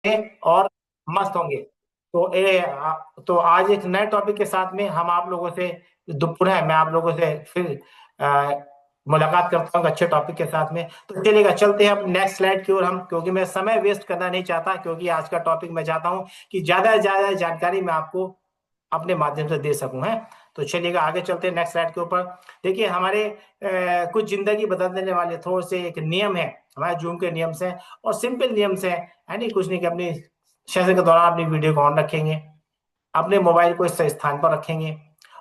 और मस्त होंगे। तो आज एक नए टॉपिक के साथ में हम आप लोगों से पुनः मैं आप लोगों से फिर आ, मुलाकात करता हूँ अच्छे टॉपिक के साथ में। तो चलिएगा, चलते हैं अब नेक्स्ट स्लाइड की ओर हम, क्योंकि मैं समय वेस्ट करना नहीं चाहता, क्योंकि आज का टॉपिक मैं चाहता हूँ कि ज्यादा से ज्यादा जानकारी मैं आपको अपने माध्यम से दे सकूं है। तो चलिएगा आगे चलते हैं नेक्स्ट स्लाइड के ऊपर। देखिए हमारे कुछ जिंदगी बदल देने वाले थोड़े से एक नियम है, हमारे जूम के नियम से, और सिंपल नियम से है नहीं कुछ नहीं, कि अपनी सेशन के दौरान अपनी वीडियो को ऑन रखेंगे, अपने मोबाइल को इस स्थान पर रखेंगे,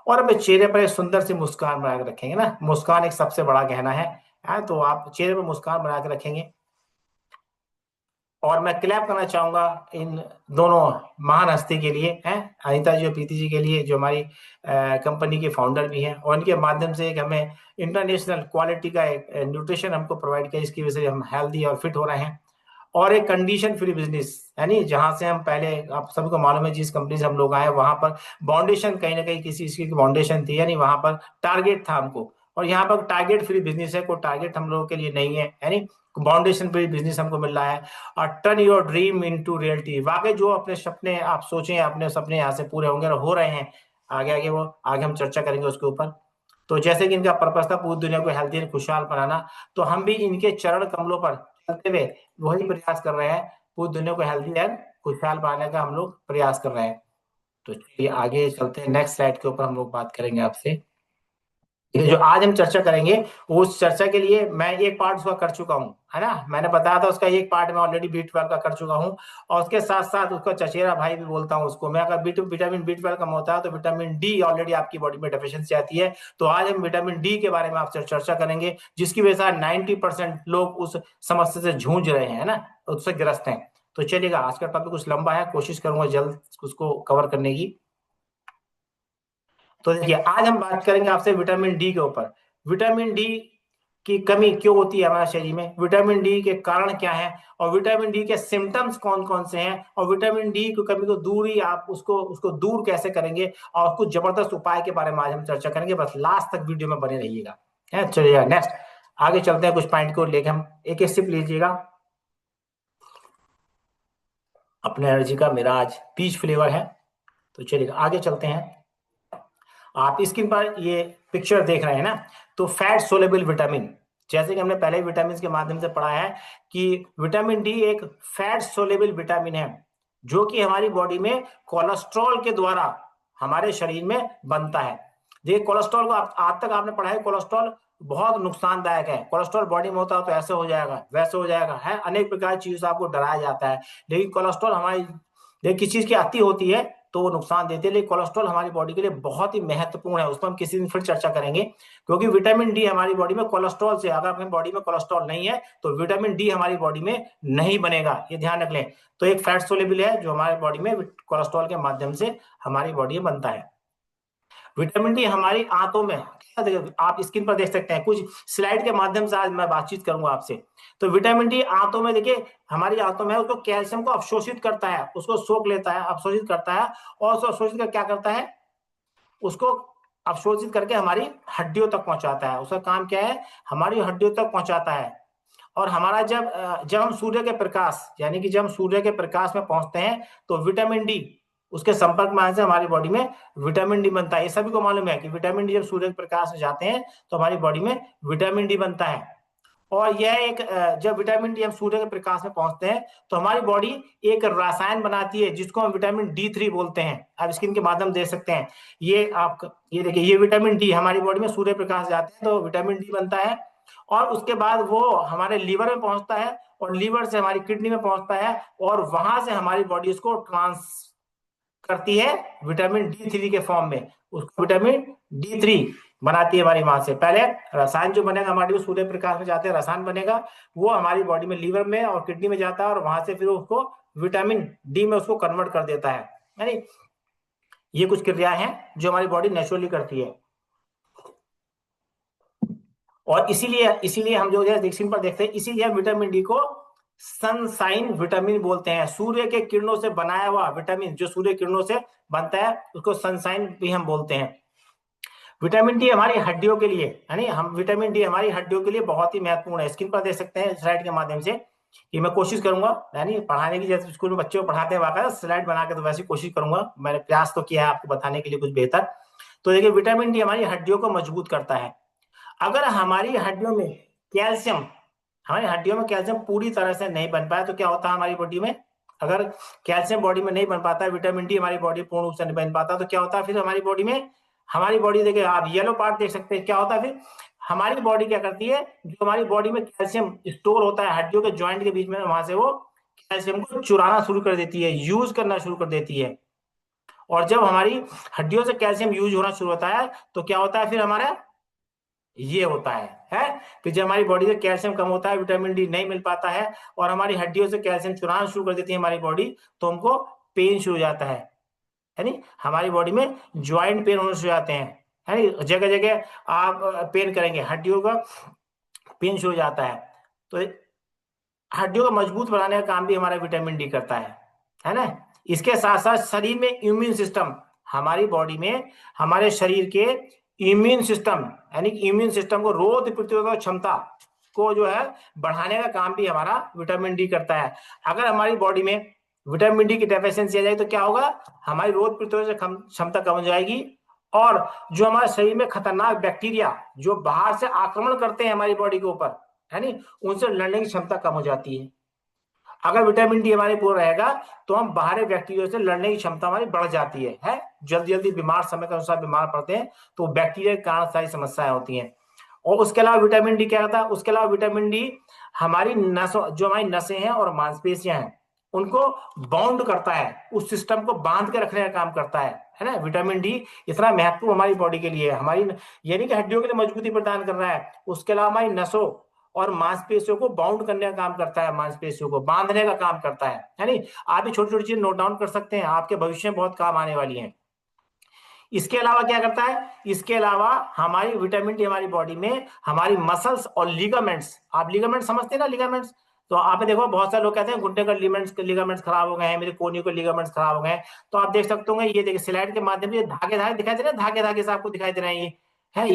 और अपने चेहरे पर एक सुंदर सी मुस्कान बना के रखेंगे ना। मुस्कान एक सबसे बड़ा गहना है, तो आप चेहरे पर मुस्कान बना के रखेंगे। और मैं क्लैप करना चाहूंगा इन दोनों महान हस्ती के लिए, हैं अनीता जी और प्रीति जी के लिए, जो हमारी कंपनी के फाउंडर भी हैं, और इनके माध्यम से एक हमें इंटरनेशनल क्वालिटी का एक न्यूट्रिशन हमको प्रोवाइड किया, इसकी वजह से हम हेल्दी और फिट हो रहे हैं। और एक कंडीशन फ्री बिजनेस, यानी जहां से हम पहले, आप सभी को मालूम है जिस कंपनी से हम लोग आए वहां पर बाउंडेशन कहीं ना कहीं किसी चीज की बाउंडेशन थी, यानी वहां पर टारगेट था हमको। और यहाँ पर टारगेट फ्री बिजनेस है, कोई टारगेट हम लोगों के लिए नहीं है, यानी बाउंडेशन फ्री बिजनेस हमको मिल रहा है। और turn your dream into reality, वाकई जो अपने सपने आप सोचे, अपने सपने यहाँ से पूरे होंगे और हो रहे हैं। आगे आगे वो आगे हम चर्चा करेंगे उसके ऊपर। तो जैसे कि इनका पर्पस था पूरी दुनिया को हेल्थी और खुशहाल बनाना, तो हम भी इनके चरण कमलों पर चलते हुए वही प्रयास कर रहे हैं, पूरी दुनिया को हेल्थी एंड खुशहाल बनाने का हम लोग प्रयास कर रहे हैं। तो चलिए आगे चलते हैं, नेक्स्ट स्लाइड के ऊपर हम लोग बात करेंगे आपसे। ये जो आज हम चर्चा करेंगे, उस चर्चा के लिए मैं एक पार्ट उसका कर चुका हूँ, है ना। मैंने बताया था उसका एक पार्ट मैं ऑलरेडी बी 12 का कर चुका हूँ, और उसके साथ साथ उसका चचेरा भाई भी बोलता हूँ उसको मैं। अगर विटामिन बी 12 कम होता है तो विटामिन डी ऑलरेडी आपकी बॉडी में डेफिशिएंसी आती है। तो आज हम विटामिन डी के बारे में आपसे चर्चा करेंगे, जिसकी वजह से 90% लोग उस समस्या से जूझ रहे हैं, है ना, उससे ग्रस्त हैं। तो चलिएगा, आज का टॉपिक कुछ लंबा है, कोशिश करूंगा जल्द उसको कवर करने की। तो देखिए आज हम बात करेंगे आपसे विटामिन डी के ऊपर। विटामिन डी की कमी क्यों होती है हमारे शरीर में, विटामिन डी के कारण क्या है, और विटामिन डी के सिम्टम्स कौन कौन से हैं, और विटामिन डी की कमी को दूरी आप उसको उसको दूर कैसे करेंगे, और कुछ जबरदस्त उपाय के बारे में आज हम चर्चा करेंगे। बस लास्ट तक वीडियो में बने रहिएगा, है। चलिएगा नेक्स्ट आगे चलते हैं, कुछ पॉइंट को लेकर हम एक एक सिप लीजिएगा। अपने एनर्जी का मेरा आज पीच फ्लेवर है। तो चलिएगा आगे चलते हैं। आप स्क्रीन पर ये पिक्चर देख रहे हैं ना, तो फैट सोलेबल विटामिन, जैसे कि हमने पहले विटामिन के माध्यम से पढ़ा है कि विटामिन डी एक फैट सोलेबल विटामिन है, जो कि हमारी बॉडी में कोलेस्ट्रॉल के द्वारा हमारे शरीर में बनता है। देखिए कोलेस्ट्रॉल को आज तक आपने पढ़ा है, कोलेस्ट्रॉल बहुत नुकसानदायक है। कोलेस्ट्रॉल बॉडी में होता है तो ऐसे हो जाएगा वैसे हो जाएगा, है अनेक प्रकार की चीजों से आपको डराया जाता है। लेकिन कोलेस्ट्रॉल हमारी, देखिए किस चीज की अति होती है तो वो नुकसान देते हैं, लेकिन कोलेस्ट्रॉल हमारी बॉडी के लिए बहुत ही महत्वपूर्ण है, उस पर हम किसी दिन फिर चर्चा करेंगे। क्योंकि विटामिन डी हमारी बॉडी में कोलेस्ट्रॉल से, अगर अपनी बॉडी में कोलेस्ट्रॉल नहीं है तो विटामिन डी हमारी बॉडी में नहीं बनेगा, ये ध्यान रख लें। तो एक फैट सोलेबल है जो हमारी बॉडी में कोलेस्ट्रॉल के माध्यम से हमारी बॉडी में बनता है। विटामिन डी हमारी आंतों में, आप स्क्रीन पर देख सकते हैं, कुछ स्लाइड के माध्यम से आज मैं बातचीत करूंगा आपसे। तो विटामिन डी आंतों में, देखिए हमारी आंतों में उसको कैल्शियम को अवशोषित करता है, उसको सोख लेता है, अवशोषित करता है, और उसको अवशोषित कर क्या करता है, उसको अवशोषित करके हमारी हड्डियों तक पहुंचाता है। उसका काम क्या है, हमारी हड्डियों तक पहुंचाता है। और हमारा जब हम सूर्य के प्रकाश, यानी कि जब हम सूर्य के प्रकाश में पहुंचते हैं तो विटामिन डी उसके संपर्क में आने से हमारी बॉडी में विटामिन डी बनता है। ये सभी को मालूम है कि विटामिन डी जब सूर्य के प्रकाश में जाते हैं तो हमारी बॉडी में विटामिन डी बनता है। और यह एक जब विटामिन डी हम सूर्य के प्रकाश में पहुंचते हैं तो हमारी बॉडी एक रसायन बनाती है जिसको हम विटामिन डी 3 बोलते हैं। आप स्क्रीन के माध्यम देख सकते हैं, ये देखिए, ये विटामिन डी हमारी बॉडी में सूर्य प्रकाश जाते हैं तो विटामिन डी बनता है। और उसके बाद वो हमारे लीवर में पहुंचता है, और लीवर से हमारी किडनी में पहुंचता है, और वहां से हमारी बॉडी उसको ट्रांस करती है विटामिन डी 3 के फॉर्म में। उसको विटामिन डी 3 बनाती है हमारी वहां से। पहले रसायन जो बनेगा हमारी, वो सूर्य प्रकाश में जाते हैं रसायन बनेगा, वो हमारी बॉडी में लीवर में और किडनी में जाता है, और वहां से फिर उसको विटामिन डी में उसको कन्वर्ट कर देता है। यानी ये कुछ क्रियाएं हैं जो हमारी बॉडी नेचुरली करती है। और इसीलिए इसीलिए हम जो है स्क्रीन पर देखते हैं, इसीलिए हम विटामिन डी को सनसाइन विटामिन बोलते हैं। सूर्य के किरणों से बनाया हुआ विटामिन जो सूर्य किरणों से बनता है उसको सनसाइन भी हम बोलते हैं। विटामिन डी हमारी हड्डियों के लिए, यानी हम विटामिन डी हमारी हड्डियों के लिए बहुत ही महत्वपूर्ण है। स्क्रीन पर देख सकते हैं स्लाइड के माध्यम से, कि मैं कोशिश करूंगा यानी पढ़ाने की, जैसे स्कूल में बच्चों को पढ़ाते हैं वाकई स्लाइड बना के, तो वैसी कोशिश करूंगा, मैंने प्रयास तो किया है आपको बताने के लिए कुछ बेहतर। तो देखिए विटामिन डी हमारी हड्डियों को मजबूत करता है। अगर हमारी हड्डियों में कैल्शियम, हमारी हड्डियों में कैल्शियम पूरी तरह से नहीं बन पाया तो क्या होता है हमारी बॉडी में, अगर कैल्शियम बॉडी में नहीं बन पाता है, विटामिन डी हमारी बॉडी पूर्ण रूप से नहीं बन पाता, तो क्या होता है फिर हमारी बॉडी में, हमारी बॉडी देखिए आप येलो पार्ट देख सकते हैं, क्या होता है फिर हमारी बॉडी क्या करती है, जो हमारी बॉडी में कैल्शियम स्टोर होता है हड्डियों के ज्वाइंट के बीच में, वहां से वो कैल्शियम को चुराना शुरू कर देती है, यूज करना शुरू कर देती है। और जब हमारी हड्डियों से कैल्शियम यूज होना शुरू होता है तो क्या होता है फिर हमारा ये होता है फिर जब हमारी बॉडी से कैल्शियम कम होता है, विटामिन डी नहीं मिल पाता है और हमारी हड्डियों से कैल्शियम चुराना शुरू कर देती है हमारी बॉडी, तो हमको पेन शुरू हो जाता है नी, हमारी बॉडी में ज्वाइंट पेन होने शुरू हो जाते हैं, है नी, जगह जगह आप पेन करेंगे, हड्डियों का पेन शुरू हो जाता है। तो हड्डियों को मजबूत बनाने का काम भी हमारा विटामिन डी करता है ना। इसके साथ साथ शरीर में इम्यून सिस्टम, हमारी बॉडी में हमारे शरीर के इम्यून सिस्टम, यानी इम्यून सिस्टम को रोग प्रतिरोधक क्षमता को जो है बढ़ाने का काम भी हमारा विटामिन डी करता है। अगर हमारी बॉडी में विटामिन डी की डेफिशिएंसी आ जाए तो क्या होगा, हमारी रोग प्रतिरोधक क्षमता कम हो जाएगी और जो हमारे शरीर में खतरनाक बैक्टीरिया जो बाहर से आक्रमण करते हैं हमारी बॉडी के ऊपर, है नी, उनसे लड़ने की क्षमता कम हो जाती है। अगर विटामिन डी हमारे पूरा रहेगा तो हम बाहरी बैक्टीरिया से लड़ने की क्षमता हमारी बढ़ जाती है, जल्दी जल्दी बीमार, समय के अनुसार बीमार पड़ते हैं तो बैक्टीरिया के कारण सारी समस्याएं होती हैं। और उसके अलावा विटामिन डी क्या करता है, उसके अलावा विटामिन डी हमारी नसों, जो हमारी नसें हैं और मांसपेशियां हैं उनको बाउंड करता है, उस सिस्टम को बांध के रखने का काम करता है ना। विटामिन डी इतना महत्वपूर्ण हमारी बॉडी के लिए है, हमारी यानी कि हड्डियों के लिए मजबूती प्रदान कर रहा है, उसके अलावा हमारी नसों और मांसपेशियों को बाउंड करने का काम करता है, मांसपेशियों को बांधने का काम करता है नहीं। आप भी छोटी छोटी चीज नोट डाउन कर सकते हैं, आपके भविष्य में बहुत काम आने वाली है। इसके अलावा क्या करता है, इसके अलावा हमारी विटामिन डी हमारी बॉडी में हमारी मसल्स और लिगामेंट्स, आप लिगामेंट समझते हैं ना, लिगामेंट्स, तो आप देखो बहुत सारे लोग कहते हैं घुटने का लिगामेंट्स खराब हो गए हैं, मेरे कोहनी के लिगामेंट्स खराब हो गए हैं, तो आप देख सकते होंगे, ये देखिए स्लाइड के माध्यम से धागे धागे दिखाई दे रहे हैं, धागे धागे से आपको दिखाई दे रहे हैं, ये है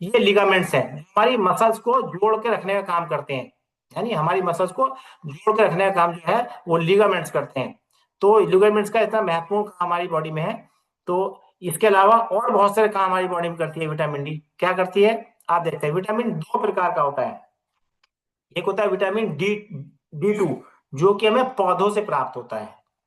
ये लिगामेंट्स है, हमारी मसल्स को जोड़ के रखने का काम करते हैं, यानी हमारी मसल्स को जोड़ के रखने का काम जो है वो लिगामेंट्स करते हैं। तो लिगामेंट्स का इतना महत्वपूर्ण काम हमारी बॉडी में है। तो इसके अलावा और बहुत सारे काम हमारी बॉडी में करती है विटामिन डी, क्या करती है आप देखते हैं। विटामिन दो प्रकार का होता है, एक होता है विटामिन डी टू जो कि हमें पौधों से प्राप्त होता है,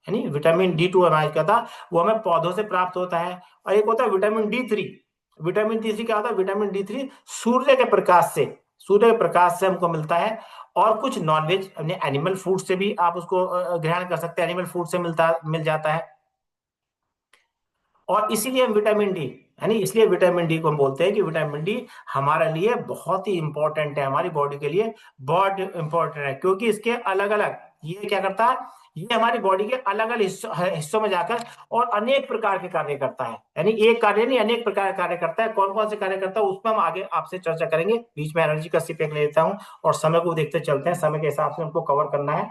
यानी विटामिन डी टू हमारे क्या था, वो हमें पौधों से प्राप्त होता है। और एक होता है vitamin D three, vitamin D three क्या होता है, विटामिन डी थ्री सूर्य के प्रकाश से, सूर्य के प्रकाश से हमको मिलता है और कुछ नॉनवेज एनिमल फूड से भी आप उसको ग्रहण कर सकते हैं, एनिमल फूड से मिल जाता है। और इसीलिए हम विटामिन डी, यानी इसलिए विटामिन डी को हम बोलते हैं कि विटामिन डी हमारे लिए बहुत ही इंपॉर्टेंट है, हमारी बॉडी के लिए बहुत इंपॉर्टेंट है, क्योंकि इसके अलग अलग, ये क्या करता है, ये हमारी बॉडी के अलग अलग हिस्सों में जाकर और अनेक प्रकार के कार्य करता है, यानी एक कार्य नहीं अनेक प्रकार के कार्य करता है। कौन कौन से कार्य करता है उस पर हम आगे आपसे चर्चा करेंगे। बीच में एनर्जी का सिप एक ले लेता हूँ और समय को देखते चलते हैं, समय के हिसाब से हमको कवर करना है।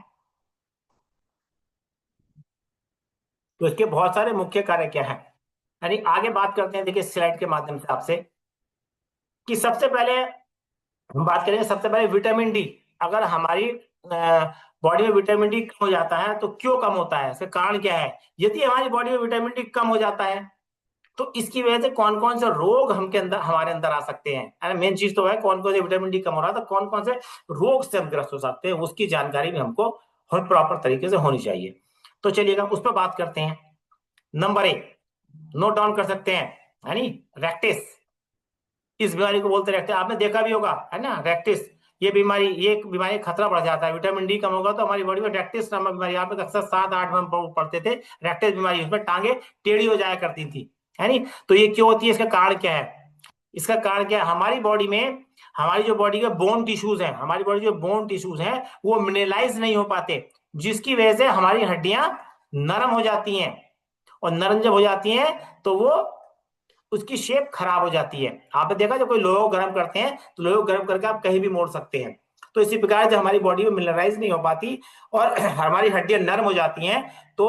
तो इसके बहुत सारे मुख्य कार्य क्या है, यानी आगे बात करते हैं, देखिए स्लाइड के माध्यम से आपसे, कि सबसे पहले हम बात करेंगे, सबसे पहले विटामिन डी, अगर हमारी बॉडी में विटामिन डी कम हो जाता है तो क्यों कम होता है, इसका कारण क्या है। यदि हमारी बॉडी में विटामिन डी कम हो जाता है तो इसकी वजह से कौन कौन से रोग हमके अंदर हमारे अंदर आ सकते हैं, मेन चीज तो है कौन कौन से विटामिन डी कम हो रहा है तो कौन कौन से रोग से हम ग्रस्त हो सकते हैं, उसकी जानकारी भी हमको हर प्रॉपर तरीके से होनी चाहिए। तो चलिएगा उस पर बात करते हैं। नंबर एक नोट डाउन कर सकते हैं, यानी रैक्टिस, इस बीमारी को बोलते रहते हैं, आपने देखा भी होगा है ना, रैक्टिस, ये बीमारी, ये बीमारी खतरा बढ़ जाता है, विटामिन डी कम होगा तो हमारी बॉडी में रैक्टिस नामक बीमारी, आप अक्सर 7-8 में पढ़ते थे रैक्टिस बीमारी, उसमें टांगे टेढ़ी हो जाया करती थी, है नी। तो ये क्यों होती है, इसका कारण क्या है, इसका कारण क्या है, हमारी बॉडी में, हमारी जो बॉडी के बोन टिश्यूज हैं, हमारी बॉडी जो बोन टिश्यूज हैं वो मिनरलाइज नहीं हो पाते, जिसकी वजह से हमारी हड्डियां नरम हो जाती हैं, और नरम जब हो जाती हैं तो वो उसकी शेप खराब हो जाती है। आपने देखा जब कोई लोहे को गर्म करते हैं तो लोहे को गर्म करके आप कहीं भी मोड़ सकते हैं, तो इसी प्रकार जब हमारी बॉडी में मिनरलाइज नहीं हो पाती और हमारी हड्डियां नरम हो जाती हैं तो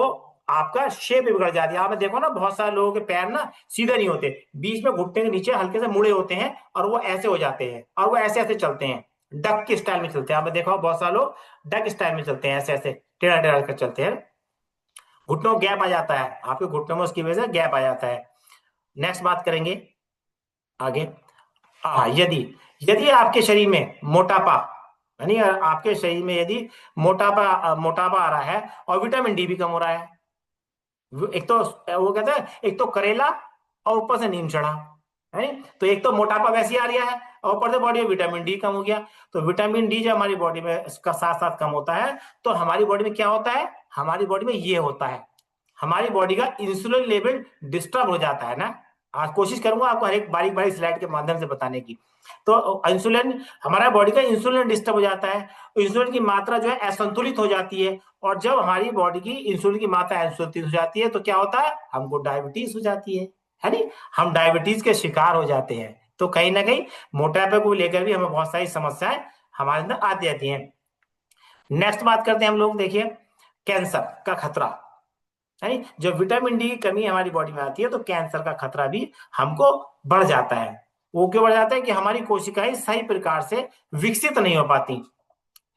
आपका शेप भी बिगड़ जाती है। आपने देखो ना बहुत सारे लोगों के पैर ना सीधे नहीं होते, बीच में घुटने के नीचे हल्के से मुड़े होते हैं और वो ऐसे हो जाते हैं और वो ऐसे ऐसे चलते हैं, डक के स्टाइल में चलते हैं। आपने देखा हो बहुत सारे लोग डक स्टाइल में चलते हैं, ऐसे ऐसे टेढ़ा टेढ़ा कर चलते हैं, घुटनों गैप आ जाता है, आपके घुटनों में उसकी वजह से गैप आ जाता है। नेक्स्ट बात करेंगे आगे। हाँ, यदि यदि आपके शरीर में मोटापा, यानी आपके शरीर में यदि मोटापा आ रहा है और विटामिन डी भी कम हो रहा है, एक तो वो कहते हैं एक तो करेला और ऊपर से नीम चढ़ा है, तो एक तो मोटापा वैसे आ रहा है और ऊपर से बॉडी में विटामिन डी कम हो गया। तो विटामिन डी जब हमारी बॉडी में इसका साथ साथ कम होता है तो हमारी बॉडी में क्या होता है, हमारी बॉडी में ये होता है, हमारी बॉडी का इंसुलिन लेवल डिस्टर्ब हो जाता है ना। आज कोशिश करूंगा आपको हर एक बारीक बारीक स्लाइड के माध्यम से बताने की। तो इंसुलिन, हमारा बॉडी का इंसुलिन डिस्टर्ब हो जाता है, इंसुलिन की मात्रा जो है असंतुलित हो जाती है, और जब हमारी बॉडी की इंसुलिन की मात्रा असंतुलित हो जाती है तो क्या होता है, हमको डायबिटीज हो जाती है नी, हम डायबिटीज के शिकार हो जाते हैं। तो कहीं ना कहीं मोटापे को लेकर भी हमें बहुत सारी समस्याएं हमारे अंदर आती रहती हैं। नेक्स्ट बात करते हैं हम लोग, देखिए कैंसर का खतरा, है जब विटामिन डी की कमी हमारी बॉडी में आती है तो कैंसर का खतरा भी हमको बढ़ जाता है। वो क्यों बढ़ जाता है कि हमारी कोशिकाएं सही प्रकार से विकसित नहीं हो पाती,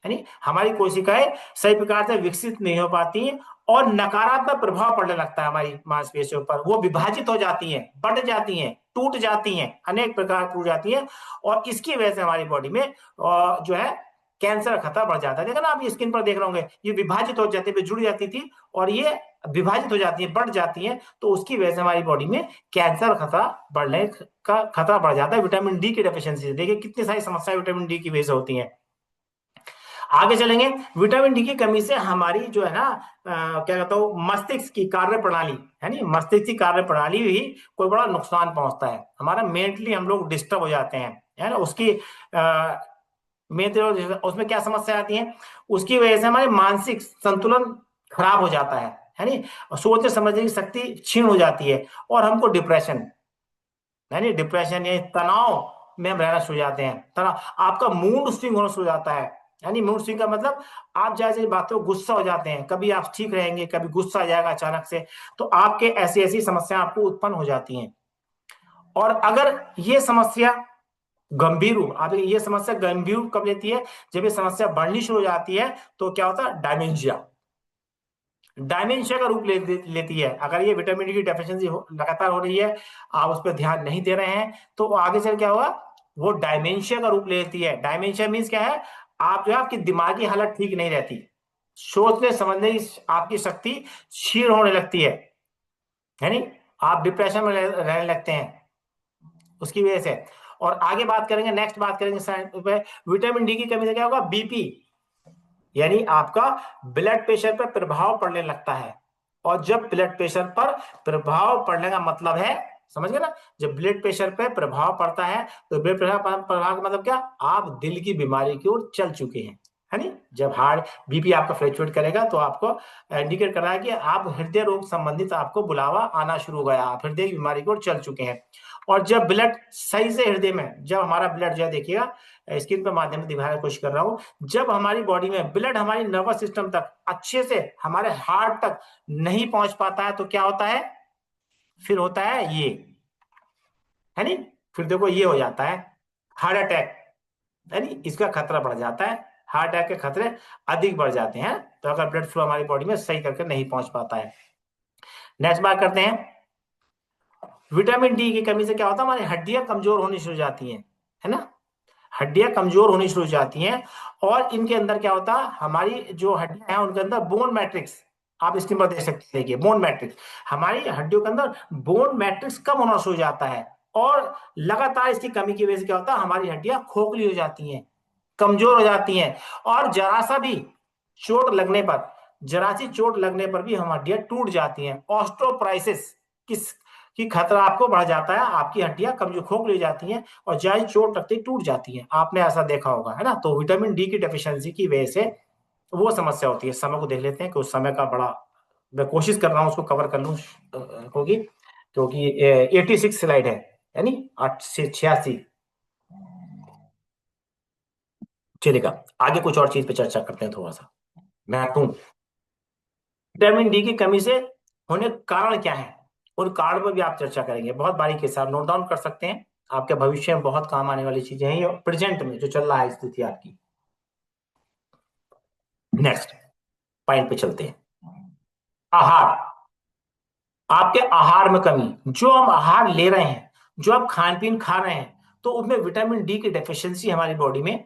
है नी, हमारी कोशिकाएं सही प्रकार से विकसित नहीं हो पाती और नकारात्मक प्रभाव पड़ने लगता है हमारी मांसपेशियों पर, वो विभाजित हो जाती हैं, बढ़ जाती हैं, टूट जाती हैं, अनेक प्रकार टूट जाती हैं, और इसकी वजह से हमारी बॉडी में जो है कैंसर का खतरा बढ़ जाता है। देखा ना, आप स्क्रीन पर देख रहे होंगे, ये विभाजित हो जाती है, जुड़ जाती थी और ये विभाजित हो जाती है, बढ़ जाती है, तो उसकी वजह से हमारी बॉडी में कैंसर खतरा बढ़ने का खतरा बढ़ जाता है विटामिन डी की डेफिशिएंसी से। देखिए कितनी सारी समस्याएं विटामिन डी की वजह से होती हैं। आगे चलेंगे, विटामिन डी की कमी से हमारी जो है ना क्या कहता हूँ, मस्तिष्क की कार्य प्रणाली, है नी, मस्तिष्क की कार्य प्रणाली भी कोई बड़ा नुकसान पहुंचता है, हमारा मेंटली हम लोग डिस्टर्ब हो जाते हैं, है ना। उसकी उसमें क्या समस्या आती है, उसकी वजह से हमारे मानसिक संतुलन खराब हो जाता है नी, सोचने समझने की शक्ति क्षीण हो जाती है, और हमको डिप्रेशन, है नी, डिप्रेशन या तनाव में हम रहना शुरू हो जाते हैं, तनाव, आपका मूड स्विंग होना शुरू हो जाता है, यानी मूड स्विंग का मतलब आप जैसे बातों गुस्सा हो जाते हैं, कभी आप ठीक रहेंगे, कभी गुस्सा आ जाएगा अचानक से, तो आपके ऐसी ऐसी समस्या आपको उत्पन्न हो जाती हैं। और अगर ये समस्या गंभीर हो, आप ये समस्या गंभीर कब लेती है, जब ये समस्या बढ़नी शुरू हो जाती है, तो क्या होता है, डायमेंशिया, डायमेंशिया का रूप लेती है। अगर ये विटामिन डी की डेफिशिएंसी लगातार हो रही है, आप उस पर ध्यान नहीं दे रहे हैं, तो आगे चल क्या होगा, वो डायमेंशिया का रूप लेती है। डायमेंशिया मीन्स क्या है, आप जो है आपकी दिमागी हालत ठीक नहीं रहती, सोचने समझने की आपकी शक्ति क्षीण होने लगती है नहीं, आप डिप्रेशन में रहने लगते हैं उसकी वजह से। और आगे बात करेंगे, नेक्स्ट बात करेंगे विटामिन डी की कमी से क्या होगा, बीपी, यानी आपका ब्लड प्रेशर पर प्रभाव पड़ने लगता है। और जब ब्लड प्रेशर पर प्रभाव पड़ने का मतलब है, समझ गए ना, जब ब्लड प्रेशर पर प्रभाव पड़ता है तो ब्लड प्रेशर प्रभाव का मतलब क्या, आप दिल की बीमारी की ओर चल चुके हैं, है नी। जब हार्ट बीपी आपका फ्लक्चुएट करेगा तो आपको इंडिकेट कर रहा है कि आप हृदय रोग संबंधित आपको बुलावा आना शुरू हो गया, आप हृदय की बीमारी की ओर चल चुके हैं। और जब ब्लड सही से हृदय में, जब हमारा ब्लड जो है, देखिएगा स्क्रीन पर माध्यम से दिखाने की कोशिश कर रहा हूं, जब हमारी बॉडी में ब्लड हमारी नर्वस सिस्टम तक अच्छे से, हमारे हार्ट तक नहीं पहुंच पाता है, तो क्या होता है, फिर होता है ये, है नी, फिर देखो ये हो जाता है हार्ट अटैक, है नी, इसका खतरा बढ़ जाता है, हार्ट अटैक के खतरे अधिक बढ़ जाते हैं, तो अगर ब्लड फ्लो हमारी बॉडी में सही करके नहीं पहुंच पाता है। नेक्स्ट बात करते हैं, विटामिन डी की कमी से क्या होता है, हमारी हड्डियां कमजोर होनी शुरू हो जाती हैं, है ना, हड्डियां कमजोर होनी शुरू हो जाती हैं। और इनके अंदर क्या होता है, हमारी जो हड्डियां हैं उनके अंदर बोन मैट्रिक्स, आप स्क्रीन पर देख सकते हैं, देखिए बोन मैट्रिक्स, हमारी हड्डियों के अंदर बोन मैट्रिक्स कम होना शुरू हो जाता है, और लगातार इसकी कमी की वजह से क्या होता है, हमारी हड्डियां खोखली हो जाती हैं, कमजोर हो जाती हैं, और जरा सा भी चोट लगने पर, जरा सी चोट लगने पर भी हमारी हड्डियां टूट जाती हैं, ऑस्टियोपोरोसिस किस की खतरा आपको बढ़ जाता है, आपकी हड्डियां कमजोर खोखली हो जाती हैं और जहाँ चोट लगती टूट जाती हैं, आपने ऐसा देखा होगा, है ना। तो विटामिन डी की डेफिशिएंसी की वजह से वो समस्या होती है। समय को देख लेते हैं कि उस समय का बड़ा, मैं कोशिश कर रहा हूँ उसको कवर कर लूँ होगी, क्योंकि 86 स्लाइड है, यानी 8 से 86। चलेगा, आगे कुछ और चीज पे चर्चा करते हैं थोड़ा सा महत्वपूर्ण, विटामिन डी की कमी से होने के कारण क्या है, उन कारण पर भी आप चर्चा करेंगे, बहुत बारीकी के साथ नोट डाउन कर सकते हैं। आपके भविष्य में बहुत काम आने वाली चीजें हैं, ये प्रेजेंट में जो चल रहा है स्थिति आपकी। नेक्स्ट पॉइंट पे चलते हैं। आहार। आपके आहार में कमी, जो हम आहार ले रहे हैं, जो आप खान पीन खा रहे हैं, तो उसमें विटामिन डी की डेफिशिएंसी हमारी बॉडी में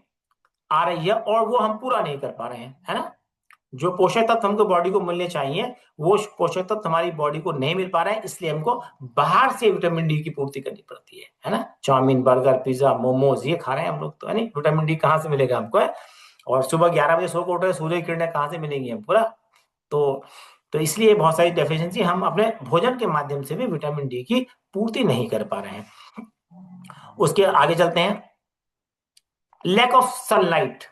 आ रही है और वो हम पूरा नहीं कर पा रहे हैं, है ना। जो पोषक तत्व हमको बॉडी को मिलने चाहिए, वो पोषक तत्व हमारी बॉडी को नहीं मिल पा रहे हैं, इसलिए हमको बाहर से विटामिन डी की पूर्ति करनी पड़ती है ना। चाउमीन, बर्गर, पिज्जा, मोमोज ये खा रहे हैं हम लोग, तो है नहीं, विटामिन डी कहाँ से मिलेगा हमको, है। और सुबह 11 बजे सो को उठे, सूर्य की किरणें कहाँ से मिलेंगी हमको ना। तो तो इसलिए बहुत सारी डेफिशिएंसी हम अपने भोजन के माध्यम से भी विटामिन डी की पूर्ति नहीं कर पा रहे हैं। उसके आगे चलते हैं। लैक ऑफ सनलाइट,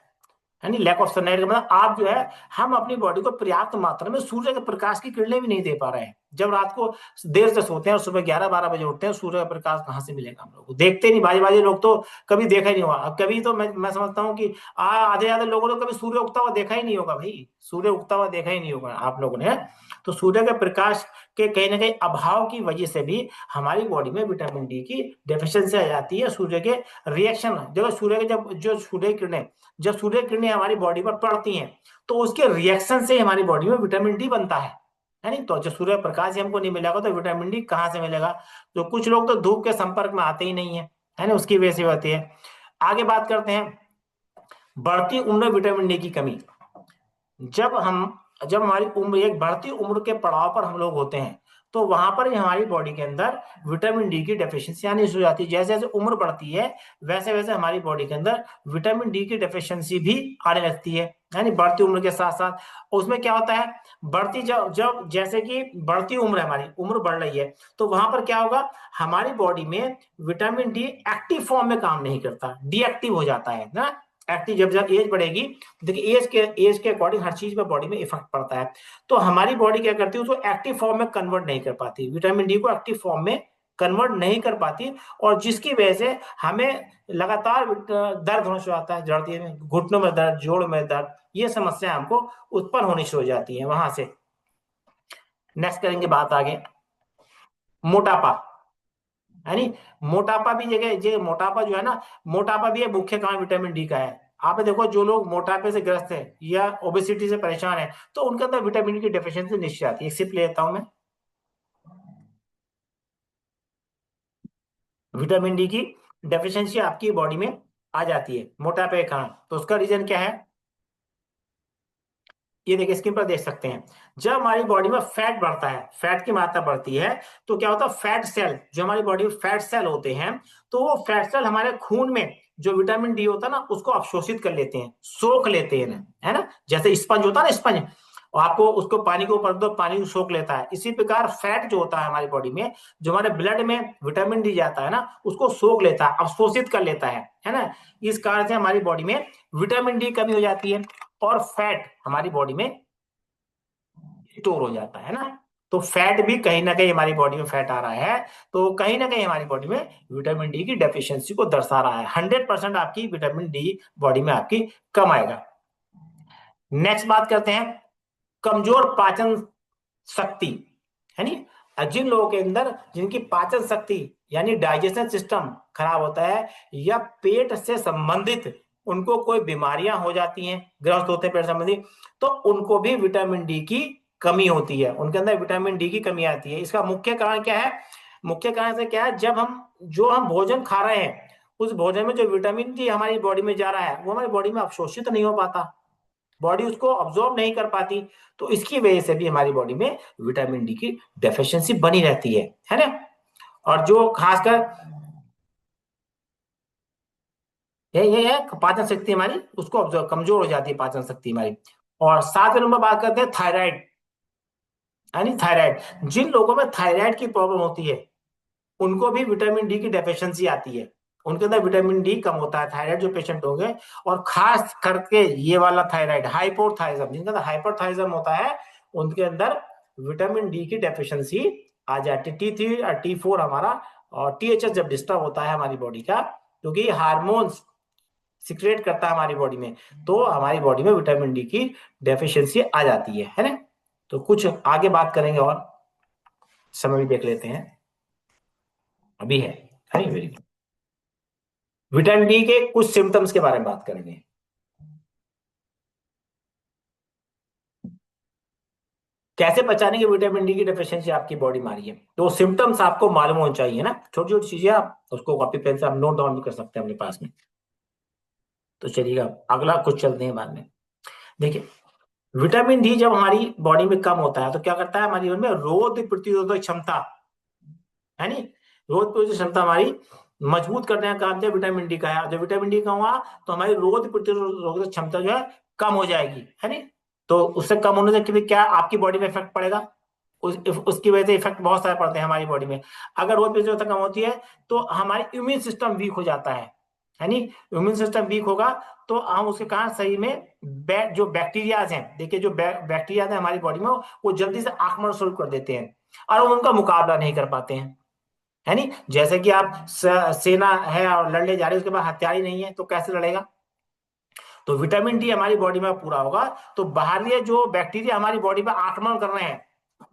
यानी लैक ऑफ सनलाइट का मतलब आप जो है, हम अपनी बॉडी को पर्याप्त मात्रा में सूर्य के प्रकाश की किरणें भी नहीं दे पा रहे हैं। जब रात को देर से सोते हैं और सुबह 11-12 बजे उठते हैं, सूर्य का प्रकाश कहाँ से मिलेगा हम लोग को, देखते नहीं, बाजे बाजे लोग तो कभी देखा ही नहीं हुआ। अब कभी तो मैं समझता हूँ कि आधे आधे लोगों ने कभी सूर्य उगता हुआ देखा ही नहीं होगा भाई, सूर्य उगता हुआ देखा ही नहीं होगा आप लोगों ने। तो सूर्य के प्रकाश के कहीं ना कहीं अभाव की वजह से भी हमारी बॉडी में विटामिन डी की डेफिशिएंसी आ जाती है। सूर्य के रिएक्शन, देखो सूर्य के जो सूर्य किरणें, जब सूर्य किरणें हमारी बॉडी पर पड़ती हैं, तो उसके रिएक्शन से हमारी बॉडी में विटामिन डी बनता है नहीं। तो जब सूर्य प्रकाश ही हमको नहीं मिलेगा तो विटामिन डी कहाँ से मिलेगा। तो कुछ लोग तो धूप के संपर्क में आते ही नहीं है ना, उसकी वजह से होती है। आगे बात करते हैं, बढ़ती उम्र में विटामिन डी की कमी। जब हम जब हमारी उम्र, एक बढ़ती उम्र के पड़ाव पर हम लोग होते हैं, तो वहां पर ही हमारी बॉडी के अंदर विटामिन डी की डेफिशिएंसी आनी शुरू हो जाती है। जैसे जैसे उम्र बढ़ती है, वैसे वैसे हमारी बॉडी के अंदर विटामिन डी की डेफिशिएंसी भी आने लगती है, यानी बढ़ती उम्र के साथ साथ। उसमें क्या होता है, बढ़ती जब जब जैसे कि बढ़ती उम्र है, हमारी उम्र बढ़ रही है, तो वहां पर क्या होगा, हमारी बॉडी में विटामिन डी एक्टिव फॉर्म में काम नहीं करता, डीएक्टिव हो जाता है ना। एक्टिव जब जब एज बढ़ेगी, देखिए एज के अकॉर्डिंग हर चीज में बॉडी में इफेक्ट पड़ता है। तो हमारी बॉडी क्या करती है, उसको एक्टिव फॉर्म में कन्वर्ट नहीं कर पाती, विटामिन डी को एक्टिव फॉर्म में कन्वर्ट नहीं कर पाती, और जिसकी वजह से हमें लगातार दर्द होना शुरू आता है, जड़ती में, घुटनों में दर्द, जोड़ में दर्द, ये समस्या हमको उत्पन्न होनी शुरू हो जाती है वहां से। नेक्स्ट करेंगे बात आगे, मोटापा, यानी मोटापा भी मोटापा जो है ना, मोटापा भी एक मुख्य कारण विटामिन डी का है। आप देखो, जो लोग मोटापे से ग्रस्त है या ओबेसिटी से परेशान है, तो उनके अंदर विटामिन डी की डेफिशिएंसी निश्चित आती है। एक सिप लेता हूं मैं, विटामिन डी की डेफिशिएंसी आपकी बॉडी में आ जाती है मोटापे के कारण। तो उसका रीजन क्या है, ये देखिए स्क्रीन पर देख सकते हैं। जब हमारी बॉडी में फैट बढ़ता है, फैट की मात्रा बढ़ती है, तो क्या होता है, फैट सेल, जो हमारी बॉडी में फैट सेल होते हैं, तो वो फैट सेल हमारे खून में जो विटामिन डी होता है ना, उसको अवशोषित कर लेते हैं, सोख लेते हैं ना, है ना। जैसे स्पंज होता है ना, स्पंज, और आपको उसको पानी के ऊपर दो, पानी को सोख लेता है। इसी प्रकार फैट जो होता है हमारी बॉडी में, जो हमारे ब्लड में विटामिन डी जाता है ना, उसको सोख लेता है, अवशोषित कर लेता है ना। इस कारण से हमारी बॉडी में विटामिन डी कमी हो जाती है, और फैट हमारी बॉडी में स्टोर हो जाता है ना। तो फैट भी कहीं ना कहीं, हमारी बॉडी में फैट आ रहा है, तो कहीं ना कहीं हमारी बॉडी में विटामिन डी की डेफिशिएंसी को दर्शा रहा है। 100% आपकी विटामिन डी बॉडी में आपकी कम आएगा। नेक्स्ट बात करते हैं, कमजोर पाचन शक्ति, है नी। जिन लोगों के अंदर, जिनकी पाचन शक्ति यानी डाइजेशन सिस्टम खराब होता है, या पेट से संबंधित उनको कोई बीमारियां हो जाती हैं, ग्रस्त होते हैं पेट संबंधी, तो उनको भी विटामिन डी की कमी होती है, उनके अंदर विटामिन डी की कमी आती है। इसका मुख्य कारण क्या है, मुख्य कारण से क्या है, जब हम भोजन खा रहे हैं, उस भोजन में जो विटामिन डी हमारी बॉडी में जा रहा है, वो हमारी बॉडी में अवशोषित नहीं हो पाता, बॉडी उसको ऑब्जॉर्व नहीं कर पाती। तो इसकी वजह से भी हमारी बॉडी में विटामिन डी की डेफिशिएंसी बनी रहती है ना। और जो खासकर ये है पाचन शक्ति हमारी, उसको ऑब्जॉर्व, कमजोर हो जाती है पाचन शक्ति हमारी। और सातवें नंबर बात करते हैं थायराइड, यानी थायराइड, जिन लोगों में थायराइड की प्रॉब्लम होती है, उनको भी विटामिन डी की डेफिशिएंसी आती है, उनके अंदर विटामिन डी कम होता है, थायराइड जो पेशेंट होंगे। और खास करके ये वाला थायराइड, हाइपोथायरॉयडिज्म, जिनका हाइपरथायरॉयडिज्म होता है, उनके अंदर विटामिन डी की डेफिशिएंसी आ जाती है। T3 और T4 हमारा, और THS जब डिस्टर्ब होता है हमारी बॉडी का, क्योंकि हार्मोन्स सिक्रेट करता है हमारी बॉडी में, तो हमारी बॉडी में विटामिन डी की डेफिशिएंसी आ जाती है ना। तो कुछ आगे बात करेंगे, और समय भी देख लेते हैं, अभी है नहीं, वेरी गुड। विटामिन डी के कुछ सिम्टम्स के बारे में बात करेंगे। कैसे पहचानें कि विटामिन डी की डेफिशिएंसी आपकी बॉडी में आ रही है, तो सिम्टम्स आपको मालूम होना चाहिए ना, छोटी छोटी चीजें आप उसको कॉपी पेन से आप नोट डाउन भी कर सकते हैं अपने पास में। तो चलिएगा अगला कुछ चलते हैं बाद में। देखिए, विटामिन डी जब हमारी बॉडी में कम होता है तो क्या करता है, हमारी बॉडी में रोग प्रतिरोधक क्षमता, है नी, रोग प्रतिरोधक क्षमता हमारी मजबूत करने का काम जो विटामिन डी का है। जब विटामिन डी कम हुआ तो हमारी रोग प्रतिरोधक क्षमता जो है कम हो जाएगी, है नी। तो उससे कम होने से क्या आपकी बॉडी में इफेक्ट पड़ेगा, उसकी वजह से इफेक्ट बहुत सारे पड़ते हैं हमारी बॉडी में। अगर रोग प्रतिरोधक कम होती है तो हमारी इम्यून सिस्टम वीक हो जाता है नी। इम्यून सिस्टम वीक होगा तो हम उसके कारण शरीर में जो बैक्टीरियाज हैं, देखिए जो बैक्टीरिया है हमारी बॉडी में वो जल्दी से आक्रमण शुरू कर देते हैं और उनका मुकाबला नहीं कर पाते हैं, है नी। जैसे कि आप सेना है और लड़ने जा रहे हैं, उसके पास हथियार ही नहीं है तो कैसे लड़ेगा। तो विटामिन डी हमारी बॉडी में पूरा होगा तो बाहरी जो बैक्टीरिया हमारी बॉडी पर आक्रमण कर रहे हैं,